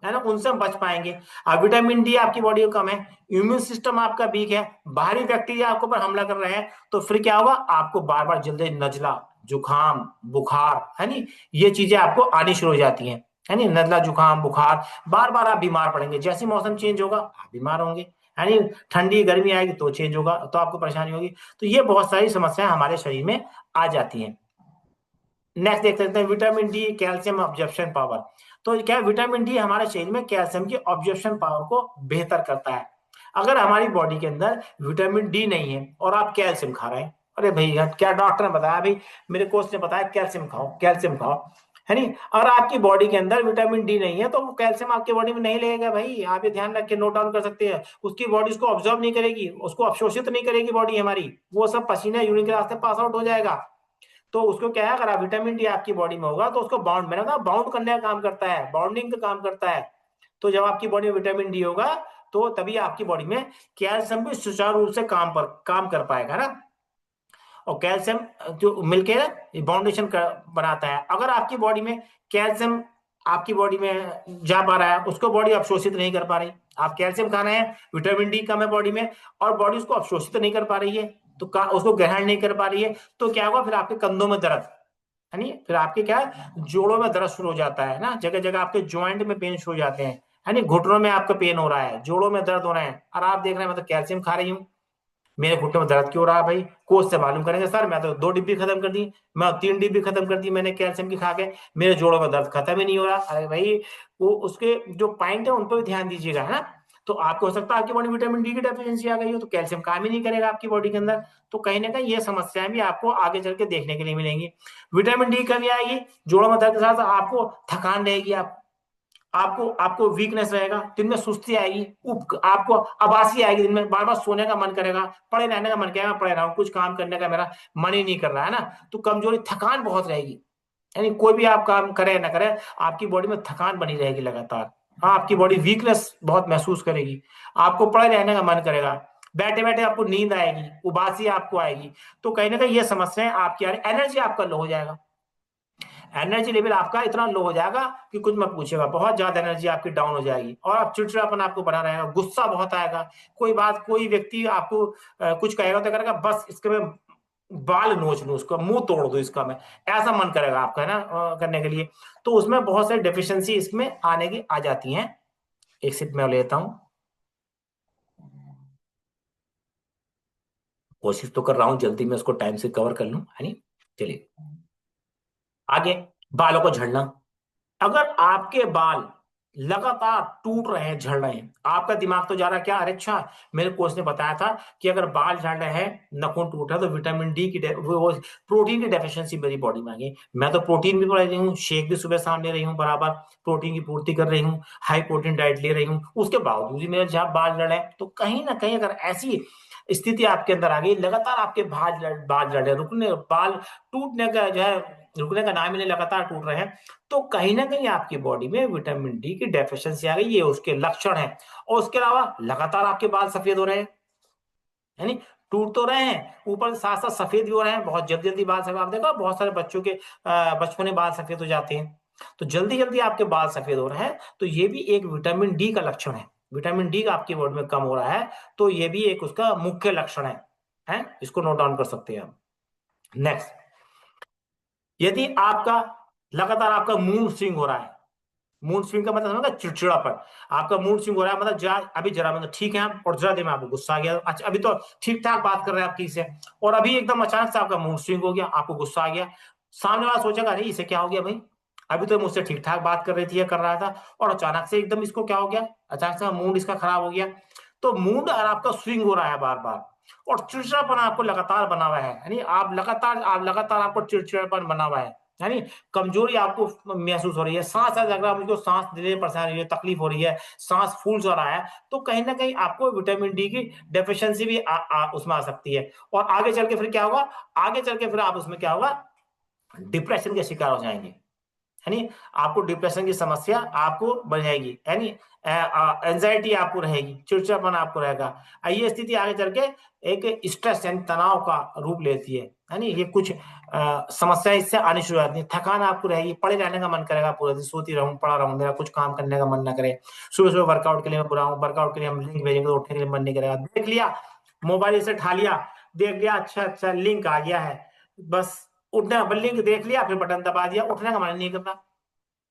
है ना, उनसे हम बच पाएंगे। अब विटामिन डी आपकी बॉडी में कम है, इम्यून सिस्टम आपका वीक है, बाहरी बैक्टीरिया आपके ऊपर हमला कर रहे हैं, तो फिर क्या होगा, आपको बार बार जल्दी नजला, जुकाम, बुखार, है नी, ये चीजें आपको आनी शुरू हो जाती हैं, है नी। नजला, जुकाम, बुखार, बार बार आप बीमार पड़ेंगे। जैसे मौसम चेंज होगा आप बीमार होंगे, है नी। ठंडी गर्मी आएगी तो चेंज होगा तो आपको परेशानी होगी। तो ये बहुत सारी समस्याएं हमारे शरीर में आ जाती हैं। नेक्स्ट देख सकते हैं vitamin D calcium absorption power. तो क्या विटामिन डी हमारे शरीर में कैल्शियम की ऑब्जॉर्प्शन पावर को बेहतर करता है। अगर हमारी बॉडी के अंदर विटामिन डी नहीं है और आप कैल्शियम खा रहे हैं, अरे भैया क्या डॉक्टर ने बताया भाई, मेरे कोच ने बताया कैल्शियम खाओ, कैल्शियम खाओ, है नहीं। अगर आपकी बॉडी के अंदर विटामिन डी नहीं है तो वो कैल्शियम आपकी बॉडी में नहीं लगेगा भाई। आप ये ध्यान रख के नोट डाउन कर सकते हैं, उसकी बॉडी उसको ऑब्जॉर्व नहीं करेगी, उसको अवशोषित नहीं करेगी बॉडी हमारी, वो सब पसीने यूरिन के रास्ते पास आउट हो जाएगा। तो उसको क्या है, अगर आप विटामिन डी आपकी बॉडी में होगा तो उसको बाउंड, मैंने बताया बाउंड करने का काम करता है, बाउंडिंग का काम करता है। तो जब आपकी बॉडी में विटामिन डी होगा तो तभी आपकी बॉडी में कैल्शियम भी सुचारू रूप से काम कर पाएगा ना। और कैल्शियम जो मिलके बाउंडेशन बनाता है। अगर आपकी बॉडी में कैल्शियम आपकी बॉडी में जा पा रहा है, उसको बॉडी अवशोषित नहीं कर पा रही, आप कैल्शियम खा रहे हैं, विटामिन डी कम है बॉडी में और बॉडी उसको अवशोषित नहीं कर पा रही है, तो उसको ग्रहण नहीं कर पा रही है, तो क्या होगा, फिर आपके कंधों में दर्द, है नहीं, फिर आपके क्या है, जोड़ों में दर्द शुरू हो जाता है ना, जगह जगह आपके ज्वाइंट में पेन शुरू हो जाते हैं, है नहीं, घुटनों में आपका पेन हो रहा है, जोड़ों में दर्द हो रहे हैं, और आप देख रहे हैं मैं तो कैल्शियम खा रही हूँ, मेरे घुटने में दर्द क्यों हो रहा है भाई। कोच से मालूम करेंगे, सर मैं तो 2 डिब्बी खत्म कर दी, मैं 3 डिब्बी खत्म कर दी मैंने कैल्शियम की खा के, मेरे जोड़ों में दर्द खत्म ही नहीं हो रहा। अरे भाई, वो उसके जो पॉइंट है उन पर भी ध्यान दीजिएगा, है ना। तो आपको हो सकता है आपकी बॉडी विटामिन डी की डेफिशिएंसी आ गई हो तो कैल्शियम काम ही नहीं करेगा आपकी बॉडी के अंदर। तो कहीं ना कहीं ये समस्याएं भी आपको आगे चल के देखने के लिए मिलेंगी। विटामिन डी कमी आएगी, जोड़ों में दर्द के साथ आपको थकान रहेगी, आपको आपको वीकनेस रहेगा, दिन में सुस्ती आएगी, आपको आबासी आएगी, दिन में बार बार सोने का मन करेगा, पड़े रहने का मन करेगा, पड़े रहा हूं, कुछ काम करने का मेरा मन ही नहीं कर रहा है ना। तो कमजोरी, थकान बहुत रहेगी, यानी कोई भी आप काम करे ना करे आपकी बॉडी में थकान बनी रहेगी लगातार। हाँ, आपकी बॉडी वीकनेस बहुत महसूस करेगी, आपको पड़े रहने का मन करेगा, बैठे बैठे आपको नींद आएगी, उबासी आपको आएगी। तो कहीं ना कहीं ये समस्याएं आपकी आ रही, एनर्जी आपका लो हो जाएगा, एनर्जी लेवल आपका इतना लो हो जाएगा कि कुछ मत पूछेगा, बहुत ज्यादा एनर्जी आपकी डाउन हो जाएगी और आप चिड़चिड़ापन आपको बना रहेगा, गुस्सा बहुत आएगा, कोई बात कोई व्यक्ति आपको कुछ कहेगा तो करेगा बस इसके मैं बाल नोच लूं, उसका मुंह तोड़ दूं इसका मैं, ऐसा मन करेगा आपका, है ना, करने के लिए। तो उसमें बहुत सारी डेफिशिएंसी इसमें आने की आ जाती हैं। एक सिप में लेता हूँ, कोशिश तो कर रहा हूँ जल्दी में उसको टाइम से कवर कर लूं, है नहीं। चलिए आगे, बालों को झड़ना। अगर आपके बाल लगातार टूट रहे हैं, झड़ रहे हैं, आपका दिमाग तो जा रहा है क्या, अरे अच्छा, मेरे कोच ने बताया था कि अगर बाल झड़ रहे हैं, नाखून टूट रहा है तो विटामिन डी की वो प्रोटीन की डेफिशिएंसी मेरी बॉडी में आ गई। मैं तो प्रोटीन भी ले रही हूँ, शेक भी सुबह शाम ले रही हूँ, बराबर प्रोटीन की पूर्ति कर रही हूँ, हाई प्रोटीन डाइट ले रही हूँ, उसके बावजूद भी मेरे जहाँ बाल झड़ रहे हैं। तो कहीं ना कहीं अगर ऐसी स्थिति आपके अंदर आ गई, लगातार आपके बाल झड़ रहे, रुकने बाल टूटने का जो है, रुकने का नाम ही नहीं, लगातार टूट रहे हैं, तो कहीं ना कहीं आपकी बॉडी में विटामिन डी की डेफिशिएंसी आ गई, ये उसके लक्षण है। और उसके अलावा लगातार आपके बाल सफेद हो रहे हैं, यानी टूट तो रहे हैं, ऊपर साथ साथ सफेद भी हो रहे हैं, बहुत जल्दी जल्दी बाल सफेद, आप देखो बहुत सारे बच्चों के बचपन में बाल सफेद हो जाते हैं, तो जल्दी जल्दी आपके बाल सफेद हो रहे हैं, तो ये भी एक विटामिन डी का लक्षण है। विटामिन डी का आपकी बॉडी में कम हो रहा है तो ये भी एक उसका मुख्य लक्षण है, है, इसको नोट डाउन कर सकते हैं हम। नेक्स्ट, यदि आपका लगातार आपका मूड स्विंग हो रहा है, मूड स्विंग का मतलब समझा, चिड़चिड़ापन, आपका मूड स्विंग हो रहा है, मतलब अभी जरा मतलब ठीक है आप, और जरा देर में आपको गुस्सा आ गया, अच्छा अभी तो ठीक ठाक बात कर रहे हैं आप किसी से, और अभी एकदम अचानक से आपका मूड स्विंग हो गया, आपको गुस्सा आ गया, सामने वाला सोचेगा अरे इसे क्या हो गया भाई, अभी तो मुझसे ठीक ठाक बात कर रही थी या कर रहा था, और अचानक से एकदम इसको क्या हो गया, अचानक से मूड इसका खराब हो गया। तो मूड और आपका स्विंग हो रहा है बार बार, और चिड़चिड़ापन आपको लगातार बना हुआ है, यानी आप लगातार आपको चिड़चिड़ापन बना हुआ है, यानी कमजोरी आपको महसूस हो रही है, सांस लग रहा है मुझको, सांस लेने में परेशानी हो रही है, तकलीफ हो रही है, सांस फूल जा रहा है, तो कहीं ना कहीं आपको विटामिन डी की डेफिशिएंसी भी उसमें आ सकती है, और आगे चल के फिर क्या होगा, आगे चल के फिर आप उसमें क्या होगा, डिप्रेशन के शिकार हो जाएंगे, यानी आपको डिप्रेशन की समस्या आपको बढ़ जाएगी, यानी एंजाइटी आपको रहेगी, चिड़चिड़ापन आपको रहेगा, ये स्थिति आगे चल के एक स्ट्रेस यानी तनाव का रूप लेती है, यानी ये कुछ समस्या इससे आनी शुरू हो जाती है, थकान आपको रहेगी, पड़े रहने का मन करेगा, पूरा दिन सोती रहूं, पड़ा रहूं, मेरा कुछ काम करने का मन ना करे, सुबह सुबह वर्कआउट के लिए मैं बुलाऊं, वर्कआउट के लिए हम लिंक भेजेंगे तो उठने के लिए मन नहीं करेगा, देख लिया मोबाइल से उठा लिया, देख लिया अच्छा अच्छा लिंक आ गया है, बस उठना, लिंक देख लिया फिर बटन दबा दिया, उठने का मन नहीं करता,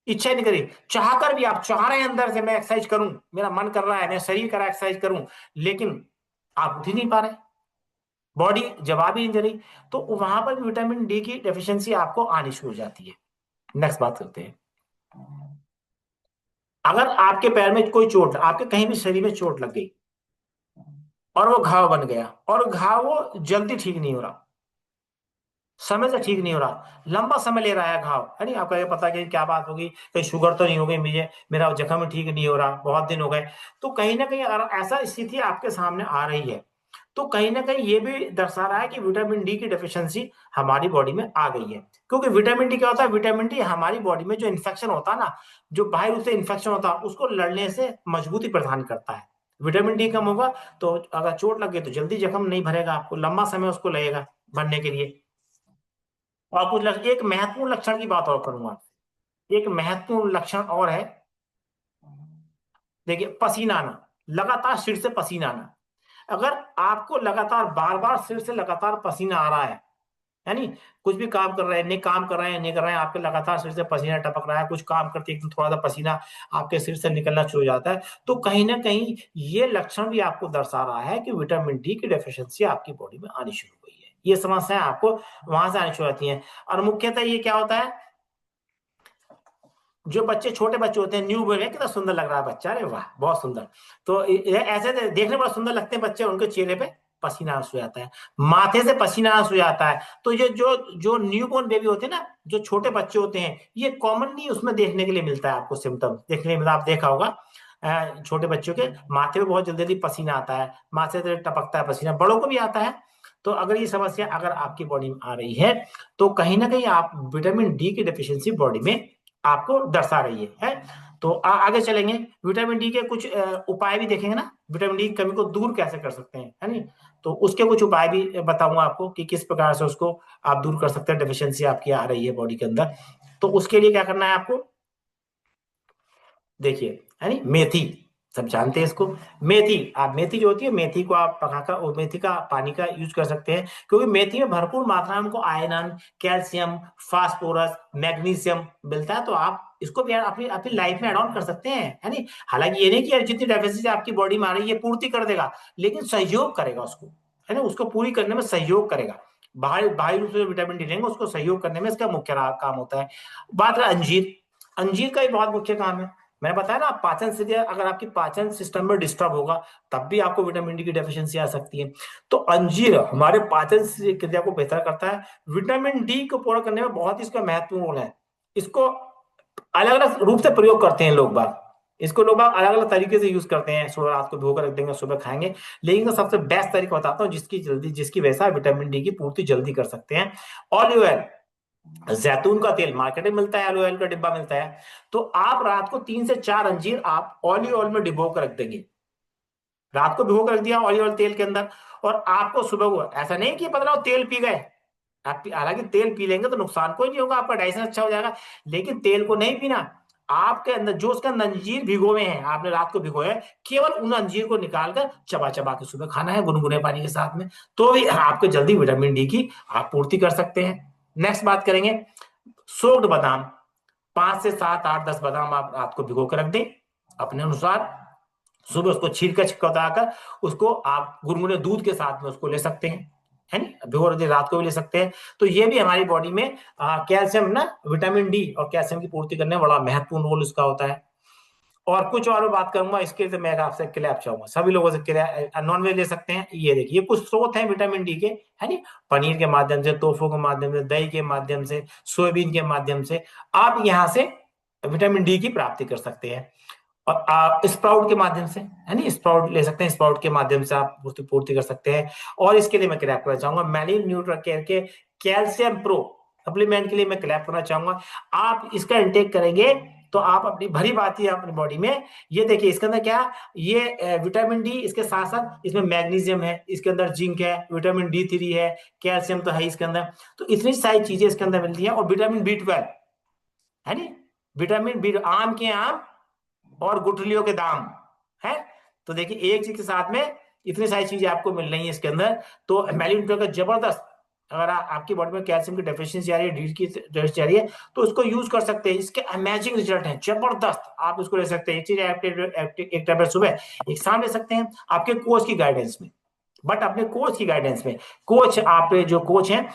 इच्छा ही नहीं करी, चाहकर भी आप चाह रहे हैं अंदर से मैं एक्सरसाइज करूं, मेरा मन कर रहा है मैं शरीर कर एक्सरसाइज करूं, लेकिन आप उठ ही नहीं पा रहे, बॉडी जवाब ही नहीं दे रही, तो वहां पर विटामिन डी की डेफिशिएंसी आपको आनी शुरू हो जाती है। नेक्स्ट बात करते हैं, अगर आपके पैर में कोई चोट, आपके कहीं भी शरीर में चोट लग गई और वो घाव बन गया, और घाव वो जल्दी ठीक नहीं हो रहा, समय से ठीक नहीं हो रहा, लंबा समय ले रहा है घाव, है नहीं, आपका ये पता कि क्या बात होगी, कहीं शुगर तो नहीं हो गई मुझे, मेरा जख्म ठीक नहीं हो रहा, बहुत दिन हो गए, तो कहीं ना कहीं अगर ऐसा स्थिति आपके सामने आ रही है, तो कहीं ना कहीं ये भी दर्शा रहा है कि विटामिन डी की डेफिशिएंसी हमारी बॉडी में आ गई है, क्योंकि विटामिन डी क्या होता है, विटामिन डी हमारी बॉडी में जो इन्फेक्शन होता है ना, जो बाहर उससे इन्फेक्शन होता है उसको लड़ने से मजबूती प्रदान करता है, विटामिन डी कम होगा तो अगर चोट लग गई तो जल्दी जख्म नहीं भरेगा, आपको लंबा समय उसको लगेगा भरने के लिए। और कुछ एक महत्वपूर्ण लक्षण की बात और करूंगा, एक महत्वपूर्ण लक्षण और है, देखिए पसीना आना, लगातार सिर से पसीना आना, अगर आपको लगातार बार बार सिर से लगातार पसीना आ रहा है, यानी कुछ भी काम कर रहे हैं, नहीं काम कर रहे हैं, नहीं कर रहे हैं, आपके लगातार सिर से पसीना टपक रहा है, कुछ काम करते एकदम थोड़ा सा पसीना आपके सिर से निकलना शुरू हो जाता है, तो कहीं ना कहीं ये लक्षण भी आपको दर्शा रहा है कि विटामिन डी की डेफिशिएंसी आपकी बॉडी में आनी शुरू हुई है, ये समस्याएं आपको वहां से आनी शुरू होती हैं। और मुख्यतः ये क्या होता है, जो बच्चे छोटे बच्चे होते हैं, न्यू बॉर्न है, कितना सुंदर लग रहा है बच्चा, अरे वाह बहुत सुंदर, तो ऐसे देखने में बड़ा सुंदर लगते हैं बच्चे, उनके चेहरे पे पसीना आना शुरू जाता है, माथे से पसीना आना शुरू जाता है, तो ये जो जो न्यू बॉर्न बेबी होते हैं ना, जो छोटे बच्चे होते हैं, ये कॉमनली उसमें देखने के लिए मिलता है, आपको सिम्टम देखने में आप देखा होगा, छोटे बच्चों के माथे में बहुत जल्दी जल्दी पसीना आता है, माथे से टपकता है पसीना, बड़ों को भी आता है, तो अगर ये समस्या अगर आपकी बॉडी में आ रही है, तो कहीं ना कहीं आप विटामिन डी की डेफिशिएंसी बॉडी में आपको दर्शा रही है? तो आगे चलेंगे, विटामिन डी के कुछ उपाय भी देखेंगे ना, विटामिन डी की कमी को दूर कैसे कर सकते हैं, है नहीं, तो उसके कुछ उपाय भी बताऊंगा आपको कि किस प्रकार से उसको आप दूर कर सकते हैं, डेफिशिएंसी आपकी आ रही है बॉडी के अंदर, तो उसके लिए क्या करना है आपको, देखिए, है नहीं, मेथी, सब जानते हैं इसको, मेथी, आप मेथी जो होती है, मेथी को आप पकाकर और मेथी का पानी का यूज कर सकते हैं, क्योंकि मेथी में भरपूर मात्रा में हमको आयरन, कैल्शियम, फास्फोरस, मैग्नीशियम मिलता है, तो आप इसको भी अपनी अपनी लाइफ में एड ऑन कर सकते हैं, है नहीं, हालांकि ये नहीं कि जितनी डेफिशिएंसी आपकी बॉडी में आ रही है पूर्ति कर देगा, लेकिन सहयोग करेगा उसको, है ना, उसको पूरी करने में सहयोग करेगा, बाहरी बाहरी रूप से विटामिन डी लेंगे उसको सहयोग करने में इसका मुख्य काम होता है। बात रहा अंजीर, अंजीर का भी बहुत मुख्य काम है, मैंने बताया ना, पाचन से अगर आपकी पाचन सिस्टम में डिस्टर्ब होगा तब भी आपको विटामिन डी की डेफिशिएंसी आ सकती है, तो अंजीर हमारे पाचन क्रिया को बेहतर करता है, विटामिन डी को पूरा करने में बहुत ही इसका महत्वपूर्ण रोल है, इसको अलग अलग रूप से प्रयोग करते हैं लोग बाग, इसको लोग बाग अलग अलग तरीके से यूज करते हैं, सुबह रात को भिगोकर रख देंगे सुबह खाएंगे, लेकिन सबसे बेस्ट तरीका बताता हूँ जिसकी वजह से विटामिन डी की पूर्ति जल्दी कर सकते हैं, ऑलिव ऑयल, जैतून का तेल मार्केट में मिलता है, ऑलिव ऑयल का डिब्बा मिलता है, तो आप रात को 3 से 4 अंजीर आप ऑलिव ऑयल में डिबो कर रख देंगे, रात को भिगो कर रख दिया ऑलिव ऑयल तेल के अंदर, और आपको सुबह को, ऐसा नहीं कि मतलब तेल पी गए, आप हालांकि तेल पी लेंगे तो नुकसान कोई नहीं होगा, आपका डाइजेशन अच्छा हो जाएगा, लेकिन तेल को नहीं पीना, आपके अंदर जो उसका अंजीर भिगोए हैं, आपने रात को भिगोए हैं, केवल उन अंजीर को निकालकर चबा चबा के सुबह खाना है गुनगुने पानी के साथ में, तो ये आपको जल्दी विटामिन डी की आप पूर्ति कर सकते हैं। नेक्स्ट बात करेंगे सोक्ड बादाम। 5 से 7 8 10 बादाम आप रात को भिगो कर रख दें अपने अनुसार, सुबह उसको छील कर छिकता उसको आप गुनगुने दूध के साथ में उसको ले सकते हैं, है नहीं, भिगो रख रात को भी ले सकते हैं। तो ये भी हमारी बॉडी में कैल्शियम ना, विटामिन डी और कैल्शियम की पूर्ति करने में बड़ा महत्वपूर्ण रोल इसका होता है। और कुछ और बात करूंगा इसके लिए, मैं आपसे क्लैप चाहूंगा सभी लोगों से, नॉन वेज ले सकते हैं। ये देखिए कुछ स्रोत हैं विटामिन डी के, है नी, पनीर के माध्यम से, तोफों के माध्यम से, दही के माध्यम से, सोयाबीन के माध्यम से आप यहाँ से विटामिन डी की प्राप्ति कर सकते हैं। और स्प्राउट के माध्यम से, है नी, स्प्राउट ले सकते हैं, स्प्राउट के माध्यम से आप पूर्ति कर सकते हैं। और इसके लिए मैं क्लैप करना चाहूंगा मैलिन न्यूट्राकेयर के कैल्शियम प्रो सप्लीमेंट के लिए मैं क्लैप करना चाहूंगा। आप इसका इंटेक करेंगे तो आप अपनी भरी बात है अपनी बॉडी में। ये देखिए इसके अंदर क्या, ये विटामिन डी, इसके साथ साथ इसमें मैग्नीशियम है, इसके अंदर जिंक है, विटामिन डी3 है, कैल्शियम तो है इसके अंदर। तो इतनी सारी चीजें इसके अंदर मिलती है। और विटामिन बी 12, है नी, विटामिन बी, आम के आम और गुठलियों के दाम है। तो देखिए एक चीज के साथ में इतनी सारी चीजें आपको मिल रही है इसके अंदर। तो मैलिन का जबरदस्त, अगर आपकी बॉडी में कैल्शियम की डेफिशिएंसी आ रही है, डी की डेफिशिएंसी आ रही है, तो उसको यूज कर सकते हैं। इसके अमेजिंग रिजल्ट हैं, जबरदस्त, आप इसको ले सकते हैं। एक चीज एक टैबलेट सुबह एक शाम ले सकते हैं आपके कोच की गाइडेंस में, बट अपने कोच की गाइडेंस में। कोच आप जो कोच हैं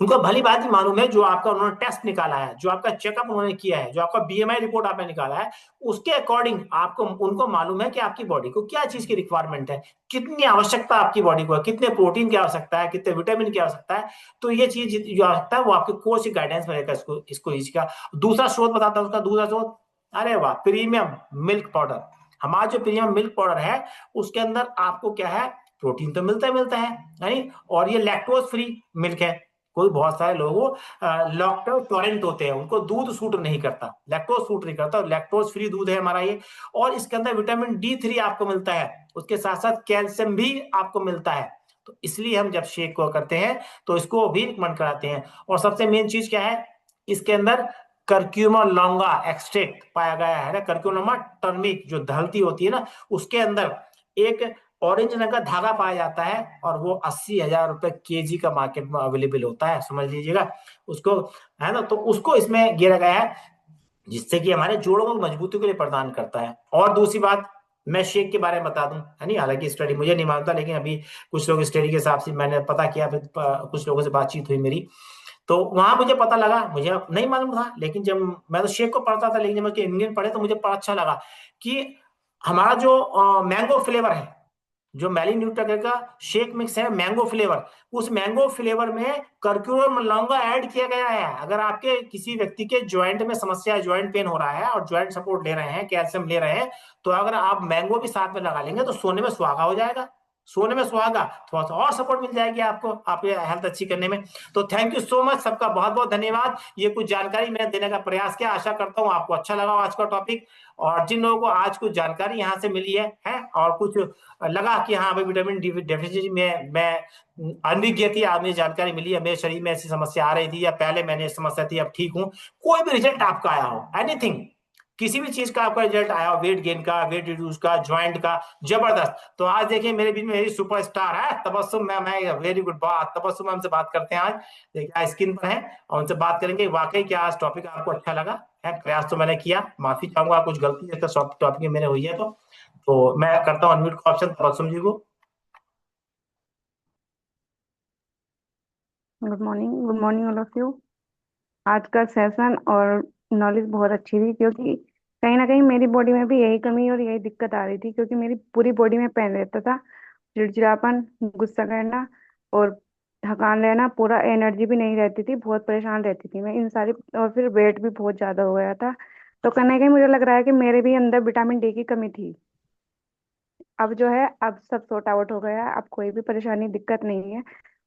उनको भली बात ही मालूम है, जो आपका उन्होंने टेस्ट निकाला है, जो आपका चेकअप उन्होंने किया है, जो आपका बीएमआई रिपोर्ट आपने निकाला है, उसके अकॉर्डिंग आपको उनको मालूम है कि आपकी बॉडी को क्या चीज की रिक्वायरमेंट है, कितनी आवश्यकता आपकी बॉडी को है, कितने प्रोटीन की आवश्यकता है, कितने विटामिन की आवश्यकता है। तो ये चीज जो आवश्यकता है वो आपके कोच की गाइडेंस में रहकर इसको इसका दूसरा स्रोत बताता हूँ। उसका दूसरा स्रोत, अरे वाह, प्रीमियम मिल्क पाउडर। हमारा जो प्रीमियम मिल्क पाउडर है उसके अंदर आपको क्या है, प्रोटीन तो मिलता है नहीं, और ये लैक्टोज फ्री मिल्क है। कोई बहुत सारे लोगों लैक्टोज टॉरेंट होते हैं, उनको दूध सूट नहीं करता, लैक्टोज सूट नहीं करता, लैक्टोज फ्री दूध है हमारा ये। और इसके अंदर विटामिन डी3 आपको मिलता है, उसके साथ साथ कैल्शियम भी आपको मिलता है। तो इसलिए हम जब शेक को करते हैं तो इसको भी रिकमेंड कराते हैं। और सबसे मेन चीज क्या है, इसके अंदर करक्यूमा लॉन्गा एक्सट्रैक्ट पाया गया है ना, करक्यूमा टर्मिक जो धरती होती है ना, उसके अंदर एक ऑरेंज रंग का धागा पाया जाता है, और वो 80,000 रुपए केजी का मार्केट में अवेलेबल होता है, समझ लीजिएगा उसको, है ना। तो उसको इसमें गिरा गया है, जिससे कि हमारे जोड़ों को मजबूती के लिए प्रदान करता है। और दूसरी बात मैं शेक के बारे में बता दूं, है नहीं, हालांकि स्टडी मुझे नहीं मानता, लेकिन अभी कुछ लोग स्टडी के हिसाब से मैंने पता किया, फिर कुछ लोगों से बातचीत हुई मेरी, तो वहां मुझे पता लगा, मुझे नहीं मालूम था, लेकिन जब मैं तो शेक को पढ़ता था, लेकिन जब मैं इंग्रेडिएंट पढ़े तो मुझे बड़ा अच्छा लगा कि हमारा जो मैंगो फ्लेवर है, जो मैली न्यूट्रा का शेक मिक्स है मैंगो फ्लेवर, उस मैंगो फ्लेवर में कर्क्यूरम लौंगा ऐड किया गया है। अगर आपके किसी व्यक्ति के ज्वाइंट में समस्या है, ज्वाइंट पेन हो रहा है और ज्वाइंट सपोर्ट ले रहे हैं, कैल्शियम ले रहे हैं, तो अगर आप मैंगो भी साथ में लगा लेंगे तो सोने में सुहागा हो जाएगा, सोने में सुहागा, थोड़ा सा और सपोर्ट मिल जाएगी आपको, आपकी हेल्थ अच्छी करने में। तो थैंक यू सो मच, सबका बहुत बहुत धन्यवाद। ये कुछ जानकारी मैंने देने का प्रयास किया, आशा करता हूँ आपको अच्छा लगा आज का टॉपिक। और जिन लोगों को आज कुछ जानकारी यहाँ से मिली है और कुछ लगा कि हाँ भाई विटामिन डी डेफिशिएंसी में मैं अनभिज्ञ थी, आज मुझे जानकारी मिली है, मेरे शरीर में ऐसी समस्या आ रही थी या पहले मैंने समस्या थी, अब ठीक हूँ, कोई भी रिजल्ट आपका आया हो, एनीथिंग, किसी भी चीज का आपका रिजल्ट आया हो, वेट गेन का, वेट रिड्यूस का, ज्वाइंट का, जबरदस्त। तो आज देखिए मेरे बीच में मेरी सुपरस्टार है तबस्सुम मैम है, वेरी गुड बात, तबस्सुम मैम से बात करते हैं आज, देखिए स्क्रीन पर है और उनसे बात करेंगे। वाकई क्या आज टॉपिक आपको अच्छा लगा है, प्रयास तो मैंने किया, माफी चाहूंगा कुछ गलती टॉपिक में मेरे हुई है तो मैं करता हूँ अनम्यूट का ऑप्शन तबस्सुम जी को। Good morning all of you. आज का सेशन और नॉलेज बहुत अच्छी थी, क्योंकि कहीं ना कहीं मेरी बॉडी में भी यही कमी और यही दिक्कत आ रही थी, क्योंकि मेरी पूरी बॉडी में पेन रहता था, चिड़चिड़ापन, गुस्सा करना और थकान रहना, पूरा एनर्जी भी नहीं रहती थी, बहुत परेशान रहती थी मैं इन सारी, और फिर वेट भी बहुत ज्यादा हो गया था। तो कहीं ना कहीं मुझे लग रहा है कि मेरे भी अंदर विटामिन डी की कमी थी। अब जो है, अब सब सॉर्ट आउट हो गया है, अब कोई भी परेशानी दिक्कत नहीं है।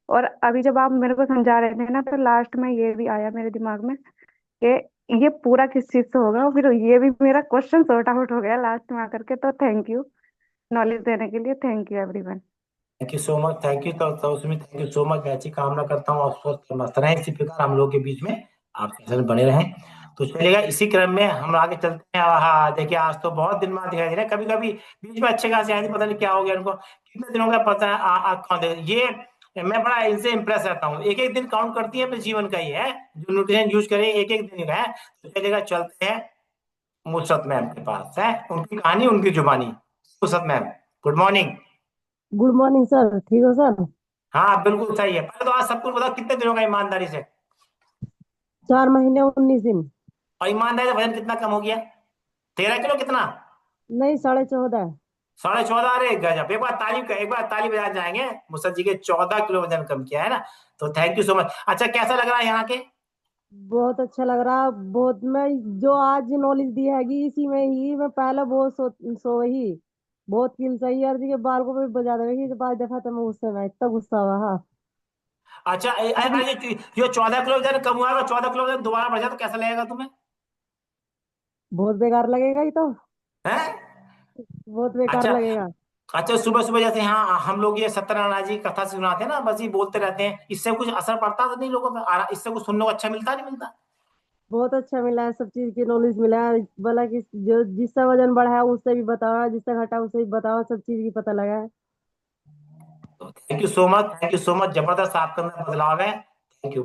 और अभी जब आप मेरे को समझा रहे थे ना, तो लास्ट में ये भी आया मेरे दिमाग में कि ये पूरा किस चीज से होगा, फिर ये भी मेरा क्वेश्चन सॉर्ट आउट हो गया लास्ट में आकर के। तो थैंक यू नॉलेज देने के लिए, thank you everyone. Thank you so much, thank you, तो उसमें थैंक यू सो मच, मैं अच्छी कामना करता हूँ और स्वस्थ मस्त रहें इसी प्रकार हम लोग के बीच में आप सेशन बने रहें। तो चलिएगा, इसी क्रम में हम आगे चलते हैं। हाँ देखिए, आज तो बहुत दिन बाद दिखाई दे रहे हैं। कभी कभी बीच में अच्छे खासे आए थे, पता नहीं क्या हो गया इनको, कितने दिनों का पता है कौन दे ये। मैं बड़ा इनसे इंप्रेस रहता हूँ, एक एक दिन काउंट करती है, अपने जीवन का ही है, जो न्यूट्रिशन यूज करें एक एक दिन का है। तो चलिएगा, चलते हैं मुसरत मैम के पास, है उनकी कहानी उनकी जुबानी। Musarrat ma'am, good morning. Good morning sir. ठीक हो सर? हाँ बिल्कुल सही है। पहले तो आज सब कुछ बताओ, कितने दिनों का ईमानदारी से? 4 महीने 19 दिन। और ईमानदारी से वजन कितना कम हो गया? 13 किलो कितना? नहीं, 14.5। 14.5? अरे गजब, एक बार ताली, एक बार ताली बजा जाएंगे। मुसद जी के 14 किलो वजन कम किया है ना। तो थैंक यू सो मच। अच्छा, कैसा लग रहा है यहाँ के? बहुत अच्छा लग रहा। बहुत, मैं जो आज नॉलेज दी हैगी इसी में ही मैं पहले बहुत सो ही बहुत किल सही यार जी के बाल को भी बजा देगी कि 5 दफा तो मैं गुस्से में इतना गुस्सा हुआ। हाँ। अच्छा, अभी ये 14 किलो वजन कम हुआ है, 14 किलो वजन दोबारा बढ़ जाए तो कैसा लगेगा तुम्हें? बहुत बेकार लगेगा ये तो। है? बहुत बेकार अच्छा। लगेगा। अच्छा, सुबह सुबह जैसे यहाँ हम लोग ये सत्यनारायण जी की कथा सुनाते हैं ना, बस ये बोलते रहते हैं, इससे कुछ असर पड़ता तो नहीं लोगों पे? इससे कुछ सुनने को अच्छा मिलता नहीं मिलता? बहुत अच्छा मिला है, सब चीज की नॉलेज मिला है। बोला कि जो जिसका वजन बढ़ा है उससे भी बताओ, जिसका घटा उससे भी बताओ, सब चीज की पता लगा है। तो thank you so much, thank you so much. जबरदस्त आपके अंदर बदलाव है। Thank you.